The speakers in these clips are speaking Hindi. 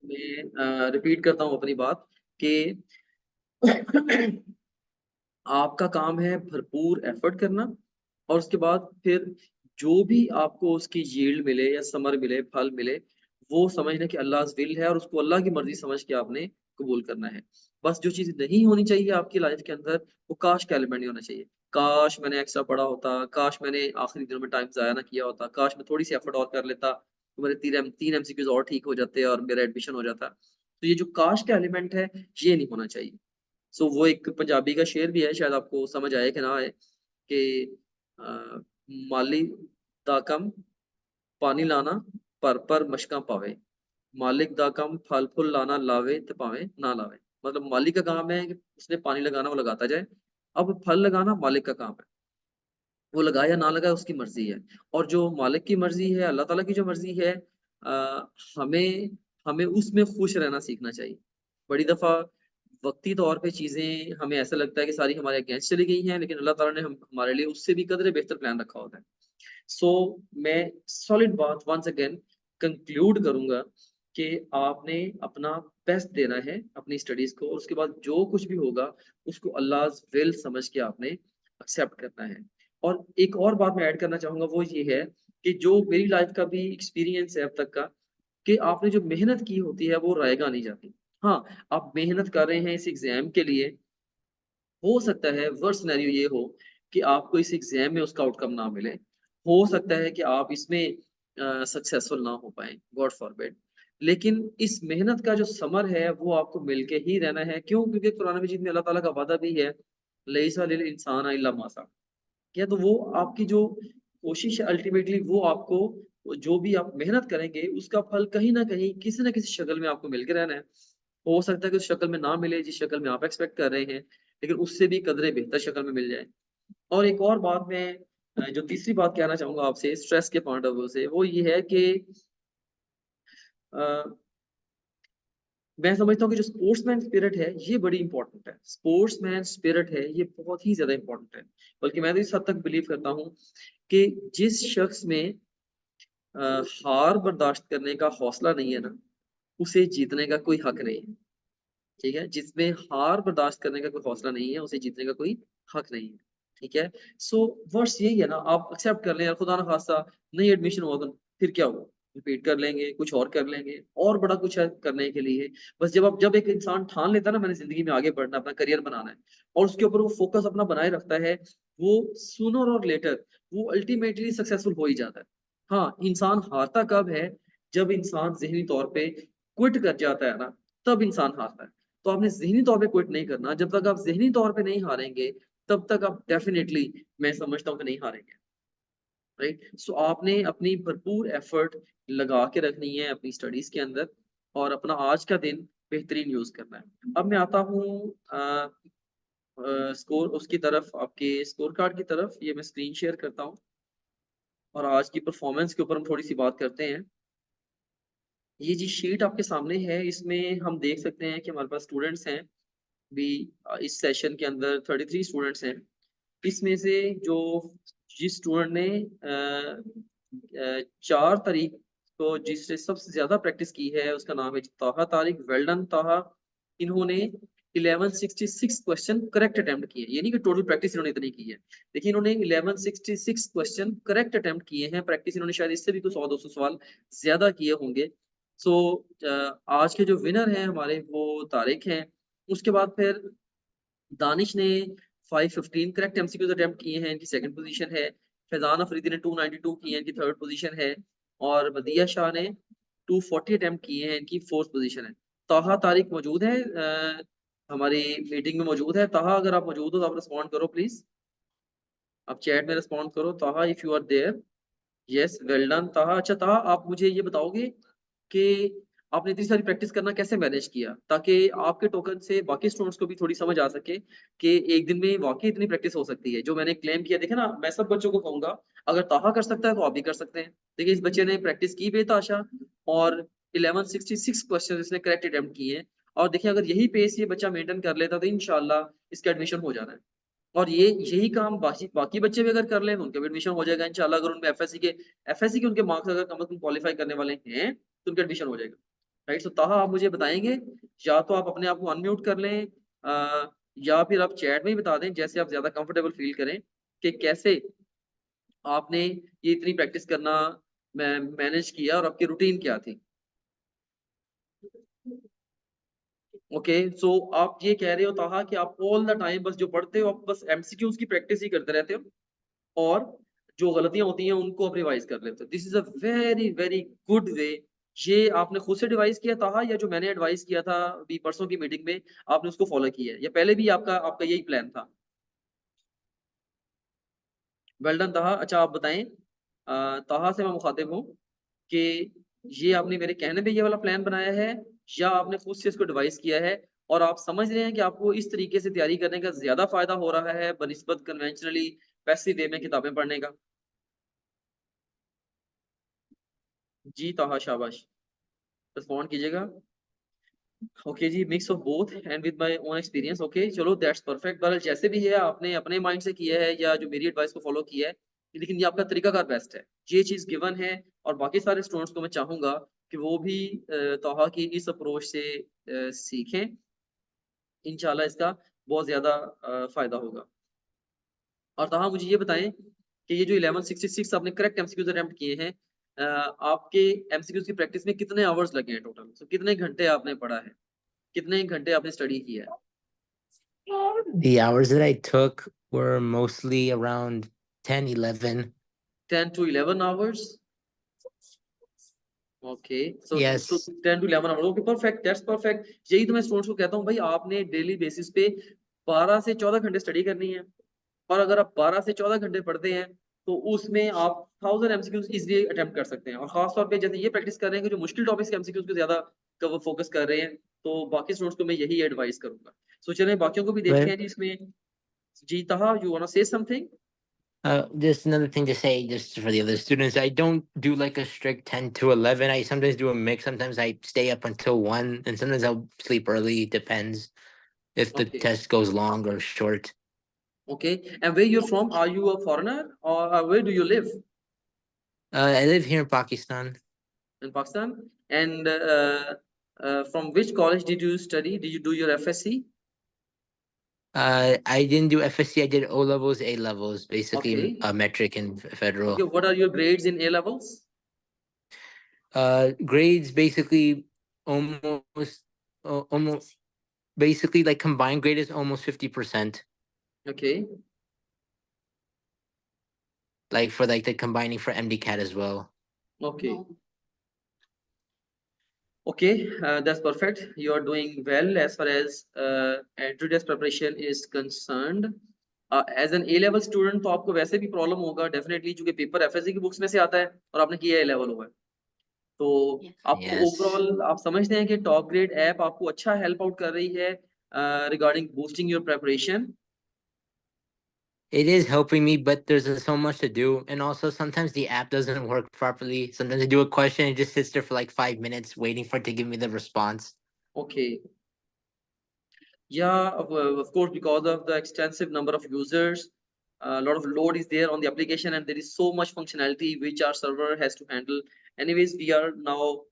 मैं रिपीट करता हूँ अपनी बात कि आपका काम है भरपूर एफर्ट करना और उसके बाद फिर जो भी आपको उसकी यील्ड मिले या समर मिले, फल मिले, वो समझना कि अल्लाह's विल है और उसको अल्लाह की मर्ज़ी समझ के आपने कबूल करना है। बस जो चीज़ नहीं होनी चाहिए आपकी लाइफ़ के अंदर, वो काश का एलिमेंट नहीं होना चाहिए। काश मैंने एक्स्ट्रा पढ़ा होता, काश मैंने आखिरी दिनों में टाइम ज़ाया ना किया होता, काश मैं थोड़ी-सी एफर्ट और कर लेता, तो मेरे 3 एमसीक्यूज़ और ठीक हो जाते और मेरा एडमिशन हो जाता। तो ये जो काश का एलिमेंट है, ये नहीं होना चाहिए। सो वो एक पंजाबी का शेर भी है, शायद आपको समझ आए कि ना आए कि अ, माली दा कम पानी लाना पर मशकां पावे, मालिक दा कम फल फूल लाना लावे ते पावे ना लावे। मतलब मालिक का काम है कि उसने पानी लगाना वो लगाता जाए, अब फल लगाना मालिक का काम है। वो लगाए या ना लगाए उसकी मर्ज़ी है और जो मालिक की मर्ज़ी है, अल्लाह ताला की जो मर्ज़ी है हमें हमें उसमें खुश रहना सीखना चाहिए। बड़ी दफ़ा वक़्ती तौर पे चीज़ें हमें ऐसा लगता है कि सारी हमारे अगेंस्ट चली गई हैं, लेकिन अल्लाह ताला ने हम हमारे लिए उससे भी कदरे बेहतर प्लान रखा होता है। सो मैं सॉलिड बात वन्स अगेन कंक्लूड करूँगा कि आपने अपना बेस्ट देना है अपनी स्टडीज़ को और उसके बाद जो कुछ भी होगा, उसको अल्लाह's विल समझ के आपने एक्सेप्ट करना है। और एक और बात मैं ऐड करना चाहूँगा वो ये है कि जो मेरी लाइफ़ का भी एक्सपीरियंस है अब तक का, कि आपने जो मेहनत की होती है वो रायगा नहीं जाती। हाँ, आप मेहनत कर रहे हैं इस एग्ज़ाम के लिए, हो सकता है वर्स्ट सिनेरियो ये हो कि आपको इस एग्ज़ाम में उसका आउटकम ना मिले। हो सकता है कि आप इसमें सक्सेसफुल ना हो पाएँ, गॉड फ़ॉरबिड। लेकिन इस मेहनत का जो समर है वो आपको मिल के ही रहना है। क्यों? क्योंकि कुरान मजीद में अल्लाह ताला का वादा भी है, लैसा लिल इंसान इल्ला मा सअ। क्या तो वो आपकी जो कोशिश है अल्टीमेटली वो आपको जो भी आप मेहनत करेंगे उसका फल कहीं न कहीं किसी न किसी शक्ल में आपको मिल के रहना है। हो सकता है कि उस शक्ल में ना मिले जिस शक्ल में आप एक्सपेक्ट कर रहे हैं, लेकिन उससे भी कदरे बेहतर शक्ल में मिल जाए। और एक और बात मैं जो तीसरी बात कहना चाहूँगा आपसे स्ट्रेस के पॉइंट ऑफ व्यू से वो ये है कि अ मैं समझता हूँ कि जो स्पोर्ट्समैन स्पिरिट है, ये बड़ी इम्पोर्टेंट है। स्पोर्ट्समैन स्पिरिट है, ये बहुत ही ज़्यादा इम्पोर्टेंट है। बल्कि मैं तो इस हद तक बिलीव करता हूँ कि जिस शख्स में हार बर्दाश्त करने का हौसला नहीं है ना, उसे जीतने का कोई हक नहीं है। ठीक है? जिसमें हार बर्दाश्त करने का कोई हौसला नहीं है, उसे जीतने का कोई हक नहीं है। ठीक है? सो वर्ड्स यही है ना, आप एक्सेप्ट कर लें यार खुदा ना खास्ता नहीं एडमिशन हुआ तो फिर क्या हुआ? रिपीट कर लेंगे, कुछ और कर लेंगे, और बड़ा कुछ है करने के लिए। बस जब एक इंसान ठान लेता है ना मैंने ज़िंदगी में आगे बढ़ना है, अपना करियर बनाना है और उसके ऊपर वो फ़ोकस अपना बनाए रखता है, वो सूनर और लेटर वो अल्टीमेटली सक्सेसफुल हो ही जाता है। हाँ, इंसान हारता कब है? जब इंसान ज़हनी तौर पे क्विट कर जाता है ना, तब इंसान हारता है। तो आपने ज़हनी तौर पे क्विट नहीं करना, जब तक आप ज़हनी तौर पे नहीं हारेंगे, तब तक आप डेफ़िनिटली मैं समझता हूँ कि नहीं हारेंगे, राइट? सो आपने अपनी भरपूर एफ़र्ट लगा के रखनी है अपनी स्टडीज़ के अंदर और अपना आज का दिन बेहतरीन यूज़ करना है। अब मैं आता हूँ स्कोर उसकी तरफ आपके स्कोर कार्ड की तरफ, ये मैं स्क्रीन शेयर करता हूँ और आज की परफ़ॉर्मेंस के ऊपर हम थोड़ी-सी बात करते हैं। ये जी शीट आपके सामने है, इसमें हम देख सकते हैं कि हमारे पास स्टूडेंट्स हैं भी इस सेशन के अंदर 33 स्टूडेंट्स हैं। इसमें से जो जिस स्टूडेंट ने 4 तारीख को जिसने सबसे ज़्यादा प्रैक्टिस की है, उसका नाम है ताहा तारिक, वेल डन ताहा। इन्होंने 1166 क्वेश्चन करेक्ट अटेम्प्ट किए। ये नहीं कि टोटल प्रैक्टिस इन्होंने इतनी की है। देखिए इन्होंने 1166 क्वेश्चन करेक्ट अटेम्प्ट किए हैं। प्रैक्टिस इन्होंने शायद इससे भी कुछ 100-200 सवाल ज़्यादा किए होंगे। सो आज के जो विनर हैं हमारे वो तारिक हैं। उसके बाद फिर दानिश ने 515 करेक्ट एमसीक्यूज़ अटेम्प्ट किए हैं, इनकी सेकंड पोज़ीशन है। फैज़ान अफ़रीदी ने 292 किए हैं, इनकी थर्ड पोज़ीशन है और बदिया शाह ने 240 अटेम्प्ट किए हैं, इनकी फोर्थ पोज़ीशन है। ताहा तारिक मौजूद है हमारी मीटिंग में मौजूद है। ताहा अगर आप मौजूद हो तो आप रिस्पॉन्ड करो प्लीज़। आप चैट में रिस्पॉन्ड करो Taha if you are there. Yes, well done Taha. अच्छा ताहा आप मुझे ये बताओगे कि आपने इतनी सारी प्रैक्टिस करना कैसे मैनेज किया? ताकि आपके टोकन से बाकी स्टूडेंट्स को भी थोड़ी समझ आ सके कि एक दिन में वाक़ई इतनी प्रैक्टिस हो सकती है। जो मैंने क्लेम किया देखिए ना, मैं सब बच्चों को कहूँगा अगर ताहा कर सकता है तो आप भी कर सकते हैं। देखिए इस बच्चे ने प्रैक्टिस की बेतहाशा और 1166 क्वेश्चन इसने करेक्ट अटेम्प्ट किए हैं और देखिए अगर यही पेस ये बच्चा मेंटेन कर लेता तो इंशाल्लाह इसका एडमिशन हो जाना है। और ये यही काम बाकी बाकी बच्चे भी अगर कर लें, तो उनका भी एडमिशन हो जाएगा इंशाल्लाह। अगर उनमें एफएससी के उनके मार्क्स अगर कम से कम क्वालीफाई करने वाले हैं, तो उनका एडमिशन हो जाएगा। राइट। सो ताहा आप मुझे बताएंगे, या तो आप अपने आप को अनम्यूट कर लें, या फिर आप चैट में ही बता दें, जैसे आप ज्यादा कंफर्टेबल फील करें, कि कैसे आपने ये इतनी प्रैक्टिस करना मैनेज किया और आपकी रूटीन क्या थी। ओके, सो आप ये कह रहे हो ताहा कि आप ऑल द टाइम बस जो पढ़ते हो, आप बस एमसीक्यूज की प्रैक्टिस ही करते रहते हो, और जो गलतियां होती हैं उनको आप रिवाइज कर लेते हो। This is a very very good way. ये आपने खुद से डिवाइस किया ताहा, या जो मैंने एडवाइस किया था अभी परसों की मीटिंग में आपने उसको फॉलो किया है, या पहले भी आपका आपका यही प्लान था? Well done Taha. अच्छा आप बताएं, ताहा से मैं मुखातिब हूँ कि ये आपने मेरे कहने पे ये वाला प्लान बनाया है, या आपने खुद से इसको डिवाइस किया है, और आप समझ रहे हैं कि आपको इस तरीके से तैयारी करने का ज्यादा फायदा हो रहा है बनिस्बत कन्वेंशनली पैसिव वे में किताबें पढ़ने का? जी ताहा, शाबाश, रिस्पॉन्ड कीजिएगा। ओके जी, mix of both and with my own experience. Okay चलो, दैट्स परफेक्ट। बहरहाल जैसे भी है, आपने अपने माइंड से किया है या जो मेरी एडवाइस को फॉलो किया है, लेकिन ये आपका तरीकाकार बेस्ट है, ये चीज़ गिवन है। और बाकी सारे स्टूडेंट्स को मैं चाहूँगा कि वो भी तोहा की इस अप्रोच से सीखें। इंशाल्लाह इसका बहुत ज़्यादा फ़ायदा होगा। और तोहा मुझे ये बताएँ कि ये जो 1166 आपने करेक्ट एमसीक्यूज़ अटेम्प्ट किए हैं, आपके एमसीक्यूज़ की प्रैक्टिस में कितने आवर्स लगे हैं टोटल? तो कितने घंटे आपने पढ़ा है? कितने घंटे आपने स्टडी किया है? The hours that I took were mostly around 10, 11. 10 to 11 hours? Okay, so तो Yes. 10 to 11 hours, okay perfect, that's perfect. यही तो मैं स्टूडेंट्स को कहता हूँ, भाई आपने डेली बेसिस पे 12 से 14 घंटे स्टडी करनी है, और अगर आप 12 से 14 घंटे पढ़ते हैं, तो उसमें आप 1000 एमसीक्यूज इजीली अटेम्प्ट कर सकते हैं। और खास तौर पे जैसे ये प्रैक्टिस कर रहे हैं कि जो मुश्किल टॉपिक्स के एमसीक्यूज पे ज्यादा कवर फोकस कर रहे हैं, तो बाकी स्टूडेंट्स को मैं यही एडवाइस करूंगा। सो चलिए बाकियों को भी देखते But हैं जी इसमें। जी Taha, you want to say something? just another thing to say, just for the other students, I don't do like a strict 10 to 11. I sometimes do a mix. Sometimes I stay up until 1, and sometimes I'll sleep early. Depends if the okay, test goes long or short. Okay, and where you're from? Are you a foreigner, or where do you live? I live here in Pakistan. In Pakistan. And from which college did you study? Did you do your FSC? I didn't do FSC. I did O levels, A levels, basically Okay. metric and Okay. federal. What are your grades in A levels? Grades basically almost, almost basically like combined grade is almost 50%. Okay. Like for like the combining for MDCAT as well. Okay. Okay. That's perfect. You are doing well as far as entry test preparation is concerned. As an A level student, तो आपको वैसे भी प्रॉब्लम होगा डेफिनेटली, क्योंकि पेपर एफएससी की बुक्स में से आता है और आपने किया ए लेवल हुआ है। तो आपको Yes. ओवरऑल आप समझते हैं कि टॉप ग्रेड ऐप आपको अच्छा हेल्प आउट कर रही है regarding boosting your preparation? It is helping me, but there's so much to do. And also sometimes the app doesn't work properly. Sometimes I do a question, it just sits there for like 5 minutes waiting for it to give me the response. Okay, yeah, of course, because of the extensive number of users, a lot of load is there on the application, and there is so much functionality which our server has to handle. Anyways, we are now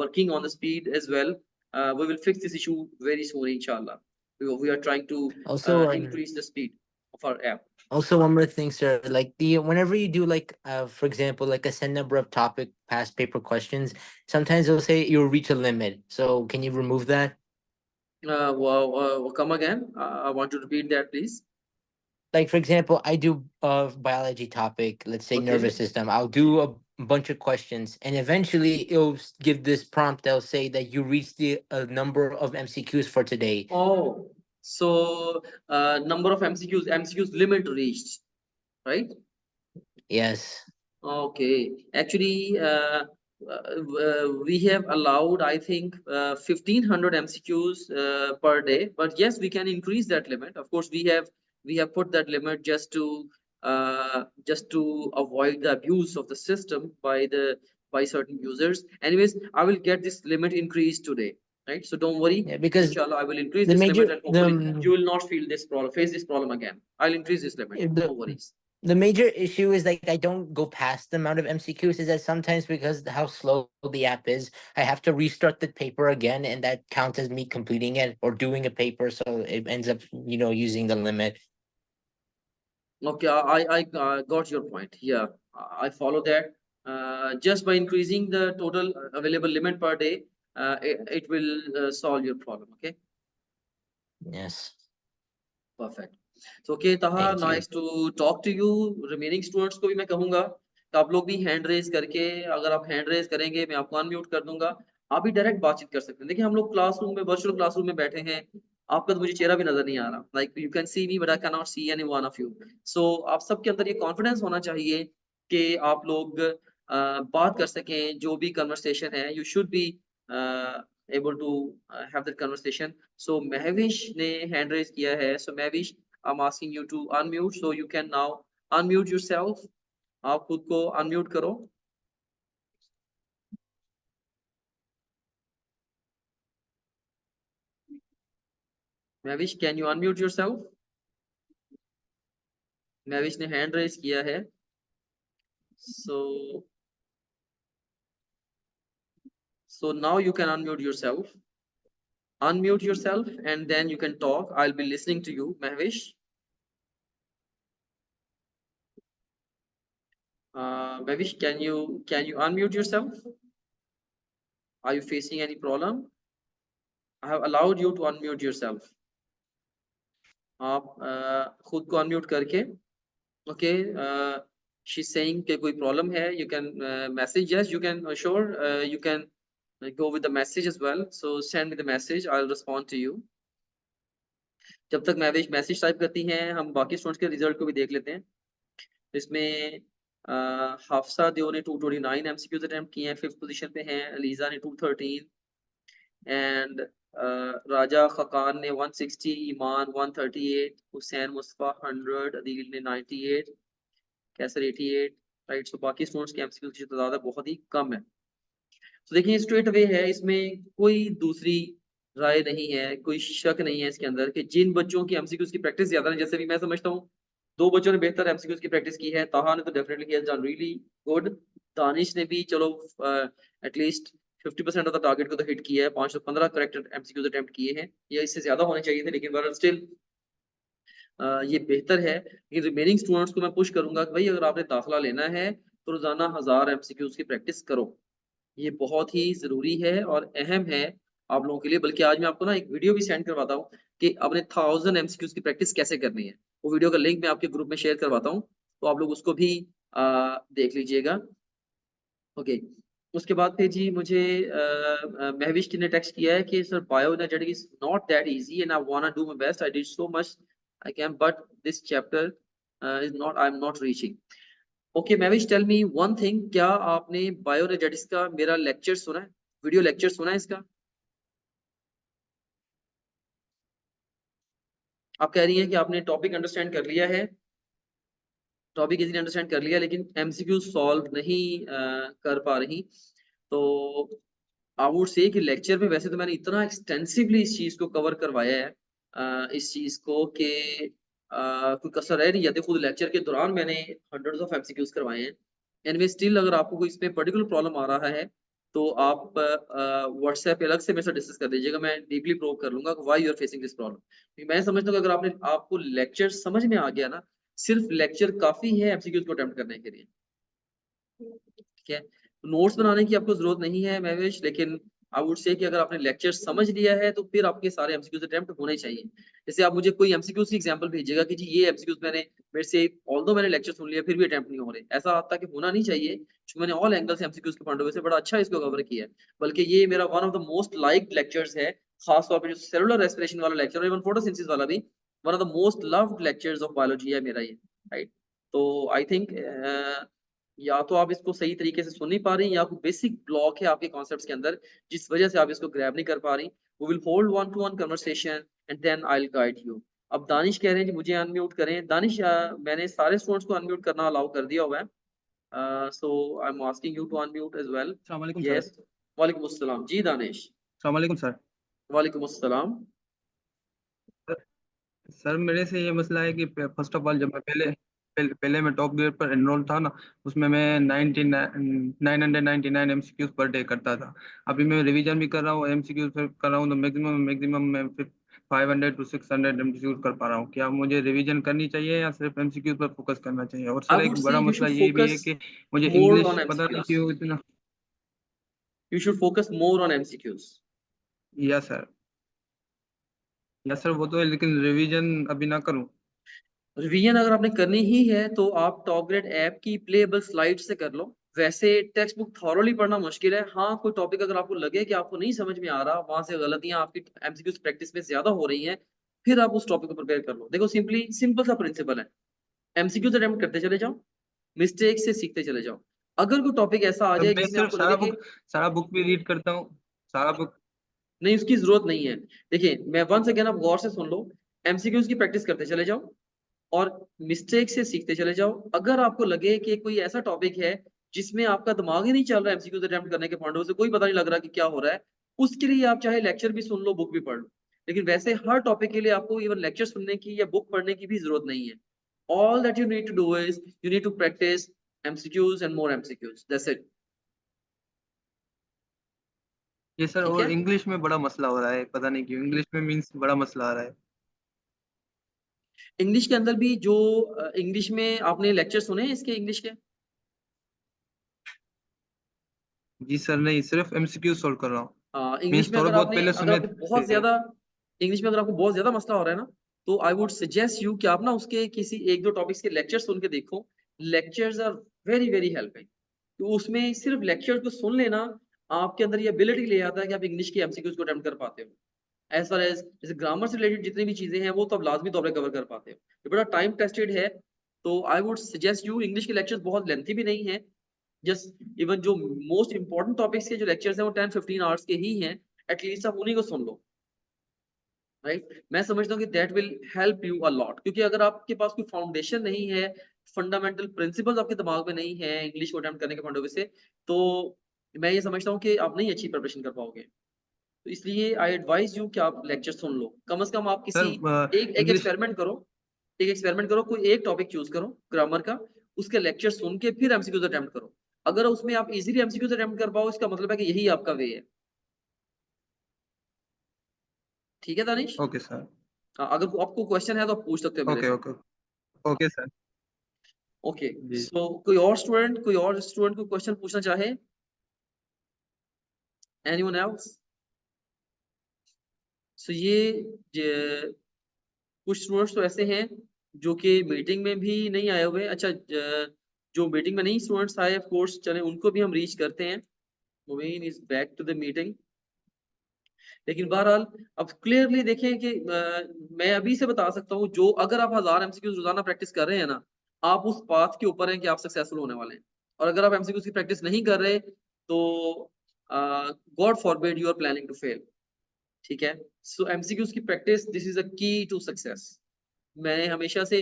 working on the speed as well. We will fix this issue very soon, inshallah. We are trying to Also, increase the speed of our app. also one more thing, sir, like the whenever you do like for example, like a set number of topic past paper questions, sometimes it'll say you'll reach a limit. So can you remove that? Come again. I want to repeat that, please. Like for example, I do a biology topic, let's say nervous Okay. system. I'll do a bunch of questions, and eventually it'll give this prompt. They'll say that you reached the number of MCQs for today. Oh, so number of MCQs limit reached, right? Yes, Okay. Actually, we have allowed, I think, 1500 MCQs per day. But yes, we can increase that limit. Of course, we have put that limit just to avoid the abuse of the system by certain users. Anyways, I will get this limit increased today. Right. So don't worry. yeah, because Inshallah, I will increase the this limit, major and hopefully you will not feel this problem, face this problem again. I'll increase this limit. No the worries. The major issue is like I don't go past the amount of MCQs. Is that sometimes because how slow the app is, I have to restart the paper again, and that counts as me completing it or doing a paper. So it ends up, using the limit. Okay, I got your point. Yeah, I follow that. Just by increasing the total available limit per day, it will solve your problem. Okay, Yes. perfect. So okay, Taha, Thank you. nice to talk to you. Remaining students को भी मैं कहूँगा कि आप लोग भी हैंड रेज करके, अगर आप हैंड रेज करेंगे मैं आपको अनम्यूट कर दूंगा, आप भी डायरेक्ट बातचीत कर सकते हैं। देखिए हम लोग क्लासरूम में, वर्चुअल क्लासरूम में बैठे हैं, आपका तो मुझे चेहरा भी नजर नहीं आ रहा, like you can see me but I can not see any one of you. So आप सबके अंदर ये कॉन्फिडेंस होना चाहिए कि आप लोग बात कर सकें, जो भी कन्वर्सेशन है, you should be able to have that conversation. So Mehwish ने hand raise किया है, so Mehwish, I'm asking you to unmute, so you can now unmute yourself. आप खुद को unmute करो। Mehwish, can you unmute yourself? Mehwish ने hand raise किया है, so now you can unmute yourself. Unmute yourself and then you can talk. I'll be listening to you, Mehwish. Mehwish, can you unmute yourself? Are you facing any problem? I have allowed you to unmute yourself. आप खुद को unmute करके, okay, she's saying कि कोई problem है, you can message, yes, you can, sure, you can go with the message as well, so send me the message, I'll respond to you. जब तक मैसेज टाइप करती हैं, हम बाकी स्टूडेंट्स के रिजल्ट को भी देख लेते हैं। इसमें हाफसा दियो ने 229 एमसीक्यूज अटेम्प्ट किए हैं, 5th पोजीशन पे हैं। अलीजा ने 213 एंड राजा खकान ने 160, ईमान 138, हुसैन मुस्तफा 100, अदील ने 98, कैसर 88, राइट। सो बाकी स्टूडेंट्स के एमसीक्यूज की तादाद बहुत ही कम है। तो देखिए स्ट्रेट अवे है, इसमें कोई दूसरी राय नहीं है, कोई शक नहीं है इसके अंदर कि जिन बच्चों की एमसीक्यूज की प्रैक्टिस ज्यादा है, जैसे भी मैं समझता हूँ 2 बच्चों ने बेहतर एमसीक्यूज की प्रैक्टिस की है। ताहा ने तो डेफिनेटली ही डन रियली गुड। दानिश ने भी चलो एटलीस्ट 50% ऑफ द टारगेट को तो हिट किया है, 515 करेक्ट एमसीक्यूज अटेम्प्ट किए हैं, या इससे ज्यादा होने चाहिए थे, लेकिन बहरहाल स्टिल ये बेहतर है। लेकिन रिमेनिंग स्टूडेंट्स को मैं पुश करूंगा कि भाई अगर आपने दाखिला लेना है तो रोजाना 1000 एमसीक्यूज की प्रैक्टिस करो। ये बहुत ही ज़रूरी है और अहम है आप लोगों के लिए। बल्कि आज मैं आपको ना एक वीडियो भी सेंड करवाता हूँ कि अपने 1000 एमसीक्यूज़ की प्रैक्टिस कैसे करनी है। वो वीडियो का लिंक मैं आपके ग्रुप में शेयर करवाता हूँ, तो आप लोग उसको भी देख लीजिएगा। ओके, उसके बाद फिर जी मुझे महविश ने टेक्स्ट किया है कि sir bioenergetic is not that easy and I want to do my best, I did so much I can, but this chapter is not, I am not reaching. Okay Mahvish, tell me one thing, क्या आपने बायोएनर्जेटिक्स का मेरा लेक्चर सुना है, वीडियो लेक्चर सुना है इसका? आप कह रही हैं कि आपने टॉपिक अंडरस्टैंड कर लिया है, टॉपिक इजीली अंडरस्टैंड कर लिया, लेकिन एमसीक्यू सॉल्व नहीं कर पा रही। तो आई वुड से कि लेक्चर में वैसे तो मैंने इतना एक्सटेंसिवली इस चीज़ को कवर करवाया है, इस चीज़ को कि कोई कसर रह नहीं जाती। खुद लेक्चर के दौरान मैंने हंड्रेड्स ऑफ एमसीक्यूज़ करवाए हैं। एनीवे स्टिल अगर आपको कोई इसमें पर्टिकुलर प्रॉब्लम आ रहा है, तो आप व्हाट्सएप पे अलग से मेरे साथ डिस्कस कर दीजिएगा, मैं डीपली प्रोव कर लूँगा कि why you are facing this problem. क्योंकि मैं समझता हूँ कि अगर आपको लेक्चर समझ में आ गया ना, सिर्फ लेक्चर काफ़ी है एमसीक्यूज़ को अटेम्प्ट करने के लिए। ठीक है? नोट्स बनाने की आपको ज़रूरत नहीं है महविश, लेकिन आई वुड से कि अगर आपने लेक्चर समझ लिया है तो फिर आपके सारे एमसीक्यूज़ अटेम्प्ट होने चाहिए। जैसे आप मुझे कोई एमसीक्यूज़ की एग्जांपल भेजिएगा कि जी ये एमसीक्यूज़ मैंने मेरे से, ऑल्दो मैंने लेक्चर सुन लिया फिर भी अटेम्प्ट नहीं हो रहे। ऐसा अब तक होना नहीं चाहिए, क्योंकि मैंने ऑल एंगल से एमसीक्यूज़ के पॉइंट ऑफ व्यू से बड़ा अच्छा इसको कवर किया है। बल्कि ये मेरा one of the most liked lectures है, खास तौर पे जो सेलुलर रेस्पिरेशन वाला लेक्चर और इवन फोटोसिंथेसिस वाला भी one of the most loved lectures of biology है मेरा ये, राइट? तो आई थिंक या तो आप इसको सही तरीके से सुन नहीं पा रही, या कोई बेसिक ब्लॉक है आपके कॉन्सेप्ट्स के अंदर जिस वजह से आप इसको ग्रैब नहीं कर पा रही। We will hold one to one conversation and then I will guide you. अब दानिश कह रहे हैं कि मुझे अनम्यूट करें। दानिश, मैंने सारे स्टूडेंट्स को अनम्यूट करना अलाउ कर दिया हुआ है, so I am asking you to unmute as well. अस्सलाम वालेकुम सर। यस, वालेकुम अस्सलाम जी दानिश। अस्सलाम वालेकुम सर। वालेकुम अस्सलाम। सर मेरे से ये मसला है कि फर्स्ट ऑफ ऑल जब मैं पहले पहले मैं टॉप ग्रेड पर एनरोल था ना, उसमें मैं 999 एमसीक्यूज पर डे करता था। अभी मैं रिवीजन भी कर रहा हूँ, एमसीक्यूज कर रहा हूँ, तो मैक्सिमम मैं 500 to 600 एमसीक्यूज कर पा रहा हूँ। क्या मुझे रिवीजन करनी चाहिए या सिर्फ एमसीक्यूज पर फोकस करना चाहिए? और I सर would एक say बड़ा you मसला should ये भी है focus कि मुझे more इंग्लिश on पता नहीं MCQs. क्यों इतना। You should focus more on MCQs. Yes sir, yes sir, वो तो है, लेकिन रिवीजन अभी ना करूँ? रिवीजन अगर आपने करनी ही है तो आप टॉप ग्रेड ऐप की प्लेएबल स्लाइड से कर लो। वैसे टेक्स्ट बुक थॉरोली पढ़ना मुश्किल है। हाँ, कोई टॉपिक अगर आपको लगे कि आपको नहीं समझ में आ रहा, वहां से गलतियां आपकी एमसीक्यूज प्रैक्टिस में ज्यादा हो रही हैं, फिर आप उस टॉपिक को प्रिपेयर कर लो। देखो सिंपल सा प्रिंसिपल है, एमसीक्यूज अटेम्प्ट करते चले जाओ, मिस्टेक से सीखते चले जाओ। अगर कोई टॉपिक ऐसा आ तो जाए मैं जिसमें सिर्फ आपको लगे कि सारा बुक भी रीड करता हूँ, सारा बुक। नहीं, उसकी जरूरत नहीं है। देखिए, मैं वंस अगेन आप गौर से सुन लो, एमसीक्यूज की प्रैक्टिस करते चले जाओ और मिस्टेक से सीखते चले जाओ। अगर आपको लगे कि कोई ऐसा टॉपिक है जिसमें आपका दिमाग ही नहीं चल रहा है एमसीक्यूज अटेम्प्ट करने के पॉइंट ऑफ व्यू से, कोई पता नहीं लग रहा कि क्या हो रहा है, उसके लिए आप चाहे लेक्चर भी सुन लो, बुक भी पढ़ लो। लेकिन वैसे हर टॉपिक के लिए आपको इवन लेक्चर सुनने की या बुक पढ़ने की भी जरूरत नहीं है। All that you need to do is you need to practice MCQs and more MCQs, that's it. ये सर, ठीक और है। इंग्लिश में बड़ा मसला हो रहा है, पता नहीं क्यों इंग्लिश में मीन्स बड़ा मसला आ रहा है। इंग्लिश के अंदर भी जो इंग्लिश में आपने लेक्चर सुने हैं इसके इंग्लिश के? जी सर, नहीं, सिर्फ एमसीक्यू सॉल्व कर रहा हूँ। इंग्लिश मीन्स में थोड़े अगर बहुत आपने पहले अगर सुने आपको बहुत थे। ज्यादा इंग्लिश में अगर आपको बहुत ज्यादा मसला हो रहा है ना, तो आई वुड सजेस्ट यू कि आप ना उसके किसी एक दो टॉपिक्स के लेक्चर सुन के देखो। Lectures are very very helping. तो उसमें सिर्फ लेक्चर को सुन लेना आपके अंदर ये एबिलिटी ले आता है कि आप इंग्लिश की एमसीक्यूज को अटेम्प्ट कर पाते हो। एज फार एज जैसे ग्रामर से रिलेटेड जितनी भी चीजें हैं वो तो आप लाजमी तौर पर कवर कर पाते हो। ये बड़ा टाइम टेस्टेड है। तो I would suggest you, English के लेक्चर्स बहुत लेंथी भी नहीं है। जस्ट इवन जो मोस्ट इंपॉर्टेंट टॉपिक्स के जो लेक्चर्स हैं वो 10-15 आवर्स के ही हैं। एटलीस्ट आप उन्हीं को सुन लो। राइट, मैं समझता हूँ कि that will help you a lot, क्योंकि अगर आपके पास कोई फाउंडेशन नहीं है, फंडामेंटल प्रिंसिपल्स आपके दिमाग में नहीं है इंग्लिश को अटेम्प्ट करने के पॉइंट ऑफ व्यू से, तो मैं ये समझता हूँ कि आप नहीं अच्छी प्रिपरेशन कर पाओगे। तो इसलिए आई एडवाइज यू कि आप लेक्चर सुन लो। कम से कम आप सर किसी एक इंग्लिश। एक्सपेरिमेंट करो। एक एक्सपेरिमेंट करो, कोई एक टॉपिक चूज करो ग्रामर का, उसके लेक्चर सुन के फिर एमसीक्यूज अटेम्प्ट करो। अगर उसमें आप इजीली एमसीक्यूज अटेम्प्ट कर पाओ, इसका मतलब है कि यही आपका वे है। ठीक है दानिश? Okay sir. अगर आपको क्वेश्चन है तो आप पूछ सकते हो मेरे ओके, से। Okay, okay sir. ओके। जी। सो कोई और स्टूडेंट को क्वेश्चन पूछना चाहे? Anyone else? सो कुछ स्टूडेंट्स तो ऐसे हैं जो कि मीटिंग में भी नहीं आए हुए। अच्छा, जो मीटिंग में नहीं स्टूडेंट्स आए, ऑफ कोर्स चले उनको भी हम रीच करते हैं। Mubeen is back to the meeting. लेकिन बहरहाल अब क्लियरली देखें कि मैं अभी से बता सकता हूँ, जो अगर आप 1000 एमसीक्यूज रोजाना प्रैक्टिस कर रहे हैं ना, आप उस पाथ के ऊपर हैं कि आप सक्सेसफुल होने वाले हैं। और अगर आप एमसीक्यूज की प्रैक्टिस नहीं कर रहे तो God forbid you are planning to fail. ठीक है। सो एमसीक्यूज की practice, this is a key to success. मैं हमेशा से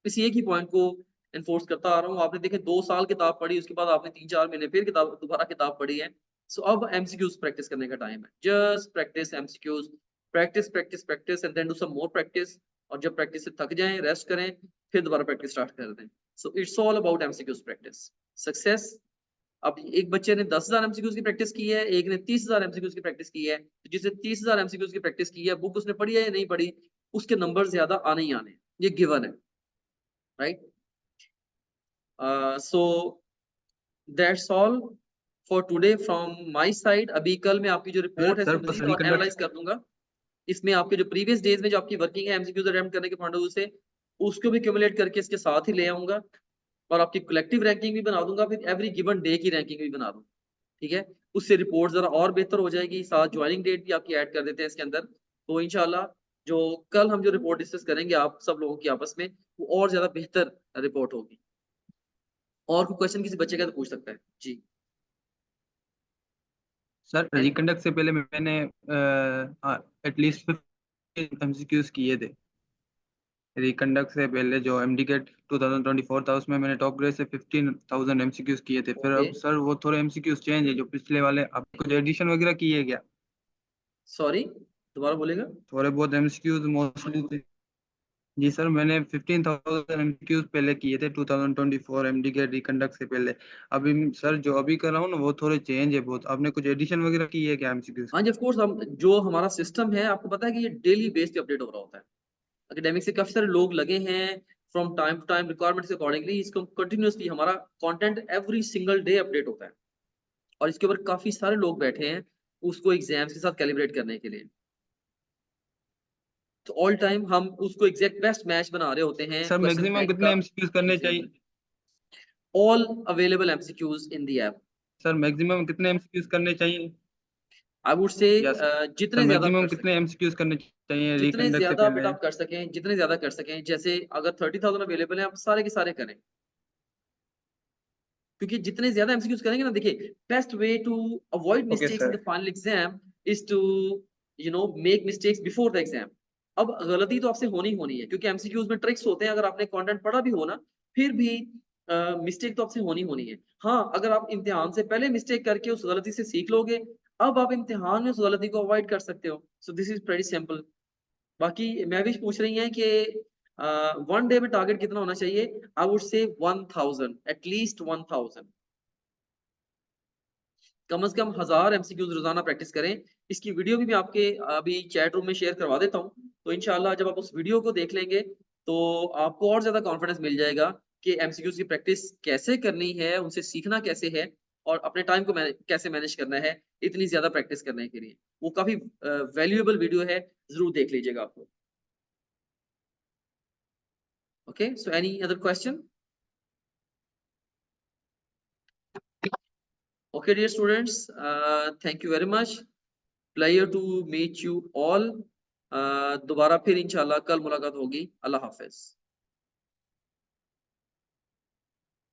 इस एक ही पॉइंट को एनफोर्स करता आ रहा हूँ। आपने देखे 2 साल किताब पढ़ी, उसके बाद आपने 3-4 महीने फिर किताब दोबारा किताब पढ़ी है। सो अब एमसीक्यूज प्रैक्टिस करने का टाइम है। Just practice MCQs, practice practice practice and then do some more practice. और जब प्रैक्टिस से थक जाएं, रेस्ट करें, फिर दोबारा प्रैक्टिस स्टार्ट कर दें। So it's all about MCQs practice. Success. अब एक बच्चे ने 10,000 एमसीक्यूज की प्रैक्टिस की है, एक ने 30,000 एमसीक्यूज की प्रैक्टिस की है। तो जिसे 30,000 एमसीक्यूज की प्रैक्टिस की है, बुक उसने पढ़ी है या नहीं पढ़ी, उसके नंबर ज्यादा आने ही आने, ये गिवन है। Right. So that's all for today from my side. अभी कल मैं आपकी जो सर रिपोर्ट है सर इसको बस मजीद और रिकंडक्ट। एनालाइज कर दूंगा। इसमें आपके जो प्रीवियस डेज में जो आपकी वर्किंग है एमसीक्यूज अटेम्प्ट करने के पॉइंट ऑफ व्यू से, उसको भी क्यूमुलेट करके इसके साथ ही ले आऊंगा। और आपकी कलेक्टिव रैंकिंग भी बना दूंगा, फिर एवरी गिवन डे की रैंकिंग भी बना दूंगा। ठीक है। उससे रिपोर्ट जरा और बेहतर हो जाएगी। साथ ज्वाइनिंग डेट भी आपकी ऐड कर देते हैं इसके अंदर। तो इंशाल्लाह जो कल हम जो रिपोर्ट डिस्कस करेंगे आप सब लोगों की आपस में, वो और ज्यादा बेहतर रिपोर्ट होगी। और कोई क्वेश्चन किसी बच्चे का तो पूछ सकता है जी। सर रिकंडक्ट से पहले मैंने एटलीस्ट 15 एमसीक्यूज किए थे। रिकंडक्ट से पहले जो एमडीकेट 2024 था, उसमें मैंने टॉप ग्रेड से 15,000 एमसीक्यूज किए थे। फिर ओके। अब सर वो थोड़े एमसीक्यूज चेंज है जो पिछले वाले, आपको कुछ एडिशन वगैरह किए क्या? सॉरी, दोबारा बोलेगा? थोड़े बहुत एमसीक्यूज मोस्टली जी सर, मैंने 15,000 MCQs पहले किए थे 2024 MDCAT रिकंडक्ट से पहले। अभी सर जो अभी कर रहा हूँ ना वो थोड़े चेंज है बहुत। आपने कुछ एडिशन वगैरह की है क्या MCQs हाँ जी, ऑफ कोर्स। हम जो हमारा सिस्टम है, आपको पता है कि ये डेली बेस पे अपडेट हो रहा होता है। एकेडमिक से काफी सारे लोग लगे हैं, from time to time requirements accordingly इसको कंटिन्यूअसली हमारा content every single day update होता है, और इसके ऊपर काफी सारे लोग बैठे हैं उसको एग्जाम्स के साथ कैलिब्रेट करने के लिए। तो ऑल टाइम हम उसको एग्जैक्ट बेस्ट मैच बना रहे होते हैं सर? क्वेश्चन मैक्सिमम बैंक कितने का MCQs करने एग्जाम चाहिए? में। All available MCQs in the app. Sir maximum कितने MCQs करने चाहिए? I would say yes sir, जितने ज्यादा आप मैक्सिमम कर कितने सकें, MCQs करने चाहिए जितने रिकंडक्ट से ज्यादा बेटा पहले? आप कर सकें, जितने ज्यादा कर सकें। जैसे अगर 30,000 अवेलेबल है, आप सारे के सारे करें, क्योंकि जितने ज्यादा एमसीक्यूज करेंगे ना, देखिए best way to avoid okay mistakes in the sir. Final exam is to make mistakes before the exam. अब गलती तो आपसे होनी है, क्योंकि एमसीक्यूज में ट्रिक्स होते हैं। अगर आपने कंटेंट पढ़ा भी हो ना, फिर भी मिस्टेक तो आपसे होनी है। हाँ, अगर आप इम्तिहान से पहले मिस्टेक करके उस गलती से सीख लोगे, अब आप इम्तिहान में उस गलती को अवॉइड कर सकते हो। So this is very simple. बाकी महविश पूछ रही हैं कि वन डे में टारगेट कितना होना चाहिए। I would say 1000, at least 1000। कम से कम 1000 एमसीक्यूज रोजाना प्रैक्टिस करें। इसकी वीडियो भी मैं आपके अभी चैट रूम में शेयर करवा देता हूँ। तो इंशाल्लाह जब आप उस वीडियो को देख लेंगे, तो आपको और ज्यादा कॉन्फिडेंस मिल जाएगा कि एमसीक्यूज की प्रैक्टिस कैसे करनी है, उनसे सीखना कैसे है, और अपने टाइम को कैसे मैनेज करना है इतनी ज्यादा प्रैक्टिस करने के लिए। वो काफी वैल्यूएबल वीडियो है, जरूर देख लीजिएगा आपको। Okay, so any other question? Okay, dear students, thank you very much. Pleasure to meet you all. दोबारा फिर इंशाल्लाह कल मुलाकात होगी। अल्लाह हाफिज।